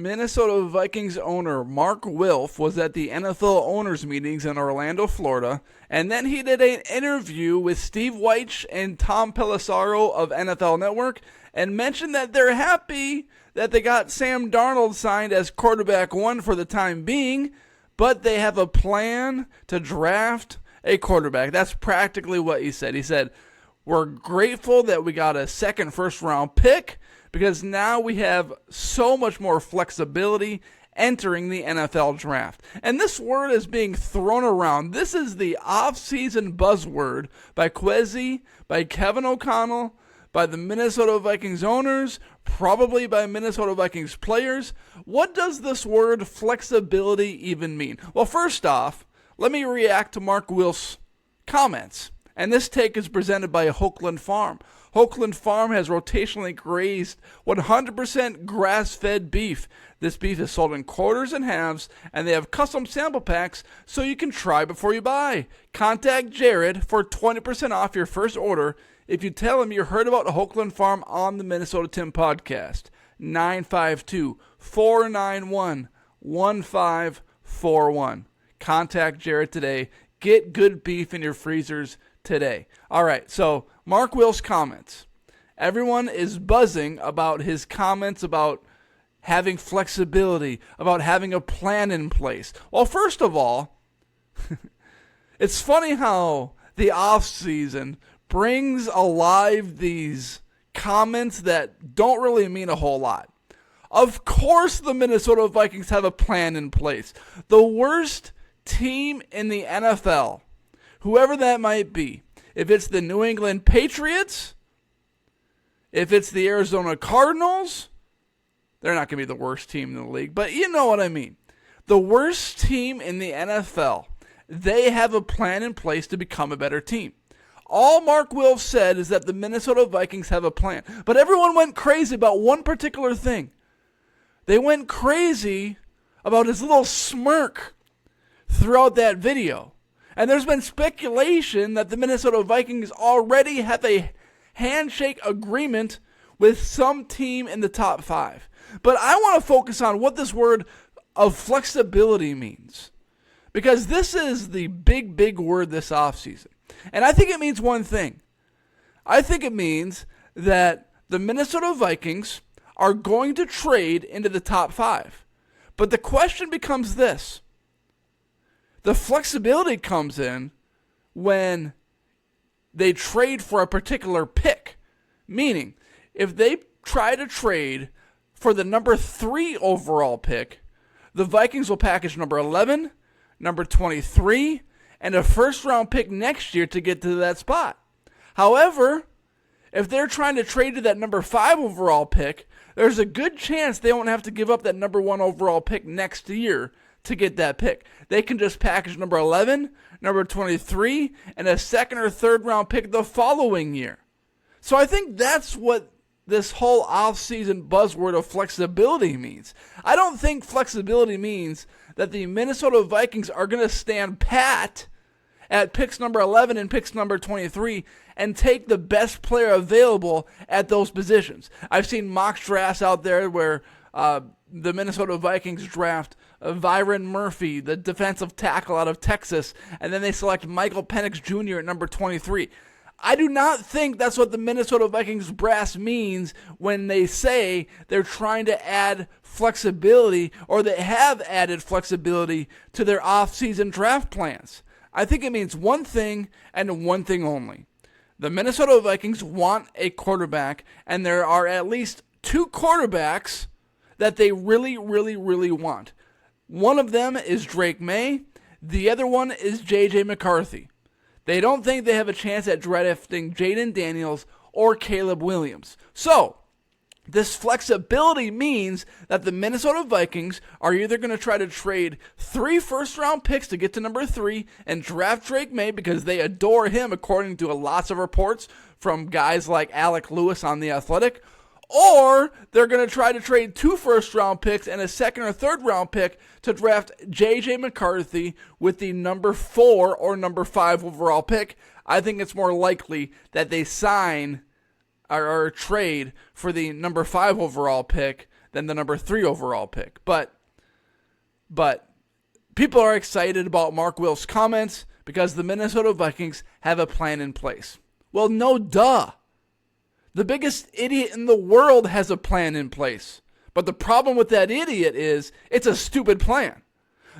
Minnesota Vikings owner Mark Wilf was at the NFL owners meetings in Orlando, Florida, and then he did an interview with Steve Wyche and Tom Pelissero of NFL Network and mentioned that they're happy that they got Sam Darnold signed as quarterback one for the time being, but they have a plan to draft a quarterback. That's practically what he said. He said, "We're grateful that we got a second first-round pick because now we have so much more flexibility entering the NFL draft." And this word is being thrown around. This is the off-season buzzword by Kwesi, by Kevin O'Connell, by the Minnesota Vikings owners, probably by Minnesota Vikings players. What does this word flexibility even mean? Well, first off, let me react to Mark Wilf's comments. And this take is presented by Hokeland Farm. Hokeland Farm has rotationally grazed 100% grass-fed beef. This beef is sold in quarters and halves, and they have custom sample packs so you can try before you buy. Contact Jared for 20% off your first order if you tell him you heard about Hokeland Farm on the Minnesota Tim podcast. 952-491-1541. Contact Jared today. Get good beef in your freezers today. All right, so Mark Wilf's comments. Everyone is buzzing about his comments about having flexibility, about having a plan in place. Well, first of all, it's funny how the offseason brings alive these comments that don't really mean a whole lot. Of course the Minnesota Vikings have a plan in place. The worst team in the NFL, whoever that might be, if it's the New England Patriots, if it's the Arizona Cardinals, they're not going to be the worst team in the league, but you know what I mean. The worst team in the NFL, they have a plan in place to become a better team. All Mark Wilf said is that the Minnesota Vikings have a plan, but everyone went crazy about one particular thing. They went crazy about his little smirk throughout that video. And there's been speculation that the Minnesota Vikings already have a handshake agreement with some team in the top 5. But I want to focus on what this word of flexibility means, because this is the big word this offseason. And I think it means one thing. I think it means that the Minnesota Vikings are going to trade into the top 5. But the question becomes this. The flexibility comes in when they trade for a particular pick. Meaning, if they try to trade for the number 3 overall pick, the Vikings will package number 11, number 23, and a first-round pick next year to get to that spot. However, if they're trying to trade to that number 5 overall pick, there's a good chance they won't have to give up that number 1 overall pick next year to get that pick. They can just package number 11, number 23, and a second or third round pick the following year. So I think that's what this whole offseason buzzword of flexibility means. I don't think flexibility means that the Minnesota Vikings are going to stand pat at picks number 11 and picks number 23 and take the best player available at those positions. I've seen mock drafts out there where the Minnesota Vikings draft Byron Murphy, the defensive tackle out of Texas, and then they select Michael Penix Jr. at number 23. I do not think that's what the Minnesota Vikings brass means when they say they're trying to add flexibility, or they have added flexibility to their off-season draft plans. I think it means one thing and one thing only. The Minnesota Vikings want a quarterback, and there are at least 2 quarterbacks that they really want. One of them is Drake May. The other one is J.J. McCarthy. They don't think they have a chance at drafting Jaden Daniels or Caleb Williams. So, this flexibility means that the Minnesota Vikings are either going to try to trade 3 first-round picks to get to number 3 and draft Drake May because they adore him, according to lots of reports from guys like Alec Lewis on The Athletic, or they're going to try to trade 2 first-round picks and a second or third-round pick to draft J.J. McCarthy with the number 4 or number 5 overall pick. I think it's more likely that they sign or trade for the number 5 overall pick than the number 3 overall pick. But people are excited about Mark Wilf's comments because the Minnesota Vikings have a plan in place. Well, no duh. The biggest idiot in the world has a plan in place. But the problem with that idiot is it's a stupid plan.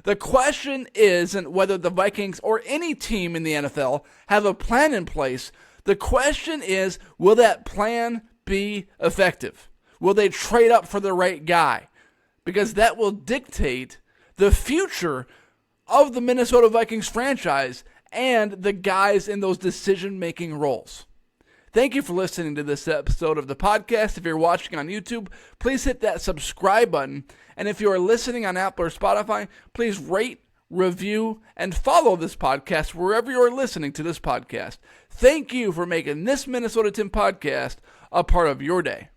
The question isn't whether the Vikings or any team in the NFL have a plan in place. The question is, will that plan be effective? Will they trade up for the right guy? Because that will dictate the future of the Minnesota Vikings franchise and the guys in those decision-making roles. Thank you for listening to this episode of the podcast. If you're watching on YouTube, please hit that subscribe button. And if you are listening on Apple or Spotify, please rate, review, and follow this podcast wherever you are listening to this podcast. Thank you for making this Minnesota Tim podcast a part of your day.